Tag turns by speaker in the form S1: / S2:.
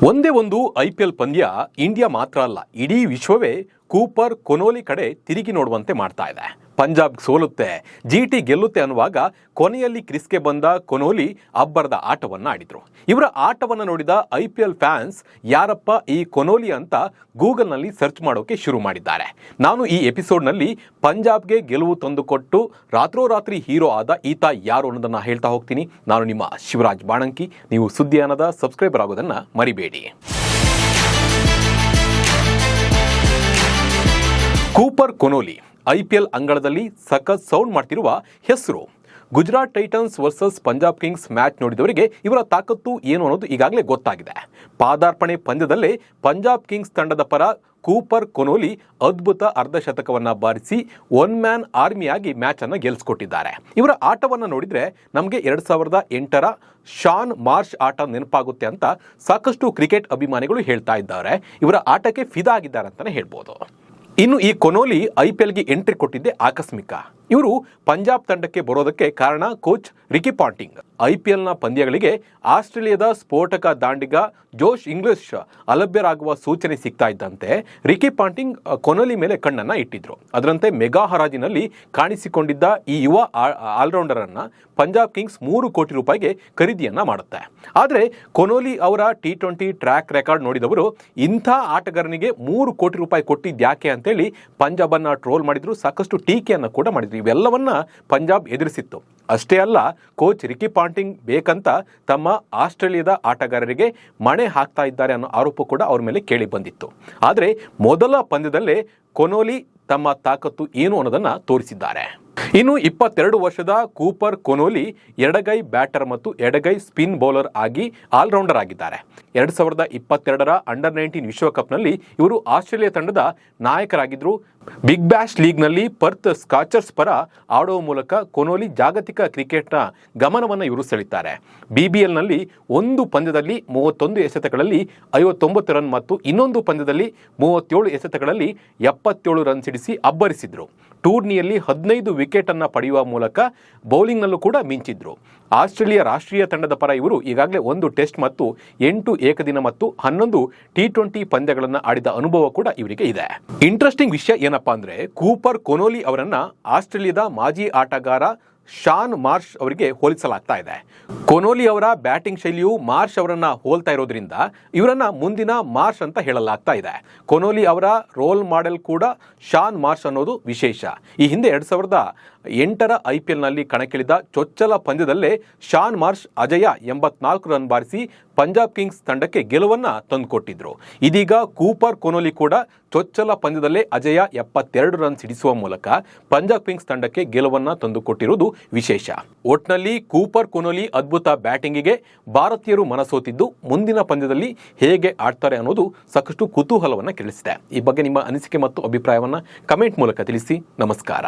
S1: ಒಂದೇ ಒಂದು ಐಪಿಎಲ್ ಪಂದ್ಯ ಇಂಡಿಯಾ ಮಾತ್ರ ಅಲ್ಲ, ಇಡೀ ವಿಶ್ವವೇ ಕೂಪರ್ ಕೊನೋಲಿ ಕಡೆ ತಿರುಗಿ ನೋಡುವಂತೆ ಮಾಡ್ತಾ ಇದೆ. ಪಂಜಾಬ್ ಸೋಲುತ್ತೆ, ಜಿಟಿ ಗೆಲ್ಲುತ್ತೆ ಅನ್ನುವಾಗ ಕೊನೆಯಲ್ಲಿ ಕ್ರೀಸ್ಗೆ ಬಂದ ಕೊನೋಲಿ ಅಬ್ಬರದ ಆಟವನ್ನು ಆಡಿದ್ರು. ಇವರ ಆಟವನ್ನು ನೋಡಿದ ಐಪಿಎಲ್ ಫ್ಯಾನ್ಸ್ ಯಾರಪ್ಪ ಈ ಕೊನೋಲಿ ಅಂತ ಗೂಗಲ್ನಲ್ಲಿ ಸರ್ಚ್ ಮಾಡೋಕೆ ಶುರು ಮಾಡಿದ್ದಾರೆ. ನಾನು ಈ ಎಪಿಸೋಡ್ನಲ್ಲಿ ಪಂಜಾಬ್ಗೆ ಗೆಲುವು ತಂದುಕೊಟ್ಟು ರಾತ್ರೋರಾತ್ರಿ ಹೀರೋ ಆದ ಈತ ಯಾರು ಅನ್ನೋದನ್ನು ಹೇಳ್ತಾ ಹೋಗ್ತೀನಿ. ನಾನು ನಿಮ್ಮ ಶಿವರಾಜ್ ಬಾಣಂಕಿ. ನೀವು ಸುದ್ದಿಯಾನದ ಸಬ್ಸ್ಕ್ರೈಬರ್ ಆಗೋದನ್ನು ಮರಿಬೇಡಿ. ಕೂಪರ್ ಕೊನೋಲಿ ಐಪಿಎಲ್ ಅಂಗಳದಲ್ಲಿ ಸಖತ್ ಸೌಂಡ್ ಮಾಡ್ತಿರುವ ಹೆಸರು. Gujarat Titans versus Punjab Kings match ನೋಡಿದವರಿಗೆ ಇವರ ತಾಕತ್ತು ಏನು ಅನ್ನೋದು ಈಗಾಗಲೇ ಗೊತ್ತಾಗಿದೆ. ಪಾದಾರ್ಪಣೆ ಪಂದ್ಯದಲ್ಲೇ ಪಂಜಾಬ್ ಕಿಂಗ್ಸ್ ತಂಡದ ಪರ ಕೂಪರ್ ಕೊನೋಲಿ ಅದ್ಭುತ ಅರ್ಧಶತಕವನ್ನು ಬಾರಿಸಿ ಒನ್ ಮ್ಯಾನ್ ಆರ್ಮಿಯಾಗಿ ಮ್ಯಾಚ್ ಅನ್ನು ಗೆಲ್ಲಿಸಿಕೊಟ್ಟಿದ್ದಾರೆ. ಇವರ ಆಟವನ್ನು ನೋಡಿದರೆ ನಮಗೆ 2008ರ ಶಾನ್ ಮಾರ್ಷ್ ಆಟ ನೆನಪಾಗುತ್ತೆ ಅಂತ ಸಾಕಷ್ಟು ಕ್ರಿಕೆಟ್ ಅಭಿಮಾನಿಗಳು ಹೇಳ್ತಾ ಇದ್ದಾರೆ. ಇವರ ಆಟಕ್ಕೆ ಫಿದಾ ಆಗಿದ್ದಾರೆ ಅಂತಲೇ ಹೇಳ್ಬೋದು. ಇನ್ನು ಈ ಕೊನೋಲಿ ಐಪಿಎಲ್ಗೆ ಎಂಟ್ರಿ ಕೊಟ್ಟಿದ್ದೆ ಆಕಸ್ಮಿಕ. ಇವರು ಪಂಜಾಬ್ ತಂಡಕ್ಕೆ ಬರೋದಕ್ಕೆ ಕಾರಣ ಕೋಚ್ ರಿಕಿ ಪಾಂಟಿಂಗ್. ಐಪಿಎಲ್ನ ಪಂದ್ಯಗಳಿಗೆ ಆಸ್ಟ್ರೇಲಿಯಾದ ಸ್ಫೋಟಕ ದಾಂಡಿಗ ಜೋಶ್ ಇಂಗ್ಲಿಷ್ ಅಲಭ್ಯರಾಗುವ ಸೂಚನೆ ಸಿಗ್ತಾ ಇದ್ದಂತೆ ರಿಕಿ ಪಾಂಟಿಂಗ್ ಕೊನೋಲಿ ಮೇಲೆ ಕಣ್ಣನ್ನು ಇಟ್ಟಿದ್ರು. ಅದರಂತೆ ಮೆಗಾ ಹರಾಜಿನಲ್ಲಿ ಕಾಣಿಸಿಕೊಂಡಿದ್ದ ಈ ಯುವ ಆಲ್ರೌಂಡರ್ ಅನ್ನ ಪಂಜಾಬ್ ಕಿಂಗ್ಸ್ 3 ಕೋಟಿ ರೂಪಾಯಿಗೆ ಖರೀದಿಯನ್ನ ಮಾಡುತ್ತೆ. ಆದರೆ ಕೊನೋಲಿ ಅವರ T20 ಟ್ರ್ಯಾಕ್ ರೆಕಾರ್ಡ್ ನೋಡಿದವರು ಇಂಥ ಆಟಗಾರನಿಗೆ 3 ಕೋಟಿ ರೂಪಾಯಿ ಕೊಟ್ಟಿದ್ಯಾಕೆ ಅಂತೇಳಿ ಪಂಜಾಬ್ ಅನ್ನ ಟ್ರೋಲ್ ಮಾಡಿದ್ರು, ಸಾಕಷ್ಟು ಟೀಕೆಯನ್ನು ಕೂಡ ಮಾಡಿದ್ರು. ಇವೆಲ್ಲವನ್ನ ಪಂಜಾಬ್ ಎದುರಿಸಿತ್ತು. ಅಷ್ಟೇ ಅಲ್ಲ, ಕೋಚ್ ರಿಕಿ ಪಾಂಟಿಂಗ್ ಬೇಕಂತ ತಮ್ಮ ಆಸ್ಟ್ರೇಲಿಯಾದ ಆಟಗಾರರಿಗೆ ಮಣೆ ಹಾಕ್ತಾ ಇದ್ದಾರೆ ಅನ್ನೋ ಆರೋಪ ಕೂಡ ಅವ್ರ ಮೇಲೆ ಕೇಳಿ ಬಂದಿತ್ತು. ಆದರೆ ಮೊದಲ ಪಂದ್ಯದಲ್ಲೇ ಕೊನೋಲಿ ತಮ್ಮ ತಾಕತ್ತು ಏನು ಅನ್ನೋದನ್ನ ತೋರಿಸಿದ್ದಾರೆ. ಇನ್ನು 22 ವರ್ಷದ ಕೂಪರ್ ಕೊನೋಲಿ ಎಡಗೈ ಬ್ಯಾಟರ್ ಮತ್ತು ಎಡಗೈ ಸ್ಪಿನ್ ಬೌಲರ್ ಆಗಿ ಆಲ್ರೌಂಡರ್ ಆಗಿದ್ದಾರೆ. 2022ರ ಅಂಡರ್-19 ವಿಶ್ವಕಪ್ನಲ್ಲಿ ಇವರು ಆಸ್ಟ್ರೇಲಿಯಾ ತಂಡದ ನಾಯಕರಾಗಿದ್ದರು. ಬಿಗ್ ಬ್ಯಾಶ್ ಲೀಗ್ನಲ್ಲಿ ಪರ್ತ್ ಸ್ಕಾಚರ್ಸ್ ಪರ ಆಡುವ ಮೂಲಕ ಕೊನೋಲಿ ಜಾಗತಿಕ ಕ್ರಿಕೆಟ್ನ ಗಮನವನ್ನು ಇವರು ಸೆಳೀತಾರೆ. BBLನಲ್ಲಿ ಒಂದು ಪಂದ್ಯದಲ್ಲಿ 31 ಎಸೆತಗಳಲ್ಲಿ 59 ರನ್ ಮತ್ತು ಇನ್ನೊಂದು ಪಂದ್ಯದಲ್ಲಿ 37 ಎಸೆತಗಳಲ್ಲಿ 77 ರನ್ ಸಿಡಿಸಿ ಅಬ್ಬರಿಸಿದ್ರು. ಟೂರ್ನಿಯಲ್ಲಿ 15 ವಿಕೆಟ್ ಅನ್ನು ಪಡೆಯುವ ಮೂಲಕ ಬೌಲಿಂಗ್ನಲ್ಲೂ ಕೂಡ ಮಿಂಚಿದ್ರು. ಆಸ್ಟ್ರೇಲಿಯಾ ರಾಷ್ಟ್ರೀಯ ತಂಡದ ಪರ ಇವರು ಈಗಾಗಲೇ 1 ಟೆಸ್ಟ್ ಮತ್ತು 8 ಏಕದಿನ ಮತ್ತು 11 T20 ಪಂದ್ಯಗಳನ್ನು ಆಡಿದ ಅನುಭವ ಕೂಡ ಇವರಿಗೆ ಇದೆ. ಇಂಟ್ರೆಸ್ಟಿಂಗ್ ವಿಷಯ ಏನಪ್ಪಾ ಅಂದ್ರೆ, ಕೂಪರ್ ಕೊನೋಲಿ ಅವರನ್ನ ಆಸ್ಟ್ರೇಲಿಯಾದ ಮಾಜಿ ಆಟಗಾರ ಶಾನ್ ಮಾರ್ಷ್ ಅವರಿಗೆ ಹೋಲಿಸಲಾಗ್ತಾ ಇದೆ. ಕೊನೋಲಿ ಅವರ ಬ್ಯಾಟಿಂಗ್ ಶೈಲಿಯು ಮಾರ್ಷ್ ಅವರನ್ನ ಹೋಲ್ತಾ ಇರೋದ್ರಿಂದ ಇವರನ್ನ ಮುಂದಿನ ಮಾರ್ಷ್ ಅಂತ ಹೇಳಲಾಗ್ತಾ ಇದೆ. ಕೊನೋಲಿ ಅವರ ರೋಲ್ ಮಾಡೆಲ್ ಕೂಡ ಶಾನ್ ಮಾರ್ಷ್ ಅನ್ನೋದು ವಿಶೇಷ. ಈ ಹಿಂದೆ 2008ರ ಐಪಿಎಲ್ನಲ್ಲಿ ಕಣಕ್ಕಿಳಿದ ಚೊಚ್ಚಲ ಪಂದ್ಯದಲ್ಲೇ ಶಾನ್ ಮಾರ್ಷ್ ಅಜಯ 84 ರನ್ ಬಾರಿಸಿ ಪಂಜಾಬ್ ಕಿಂಗ್ಸ್ ತಂಡಕ್ಕೆ ಗೆಲುವನ್ನ ತಂದುಕೊಟ್ಟಿದ್ರು. ಇದೀಗ ಕೂಪರ್ ಕೊನೋಲಿ ಕೂಡ ಚೊಚ್ಚಲ ಪಂದ್ಯದಲ್ಲೇ ಅಜಯ 72 ರನ್ ಸಿಡಿಸುವ ಮೂಲಕ ಪಂಜಾಬ್ ಕಿಂಗ್ಸ್ ತಂಡಕ್ಕೆ ಗೆಲುವನ್ನ ತಂದುಕೊಟ್ಟಿರುವುದು ವಿಶೇಷ. ಒಟ್ನಲ್ಲಿ ಕೂಪರ್ ಕೊನೋಲಿ ಅದ್ಭುತ ಬ್ಯಾಟಿಂಗಿಗೆ ಭಾರತೀಯರು ಮನಸೋತಿದ್ದು ಮುಂದಿನ ಪಂದ್ಯದಲ್ಲಿ ಹೇಗೆ ಆಡ್ತಾರೆ ಅನ್ನೋದು ಸಾಕಷ್ಟು ಕುತೂಹಲವನ್ನು ಕೆರಳಿಸಿದೆ. ಈ ಬಗ್ಗೆ ನಿಮ್ಮ ಅನಿಸಿಕೆ ಮತ್ತು ಅಭಿಪ್ರಾಯವನ್ನು ಕಮೆಂಟ್ ಮೂಲಕ ತಿಳಿಸಿ. ನಮಸ್ಕಾರ.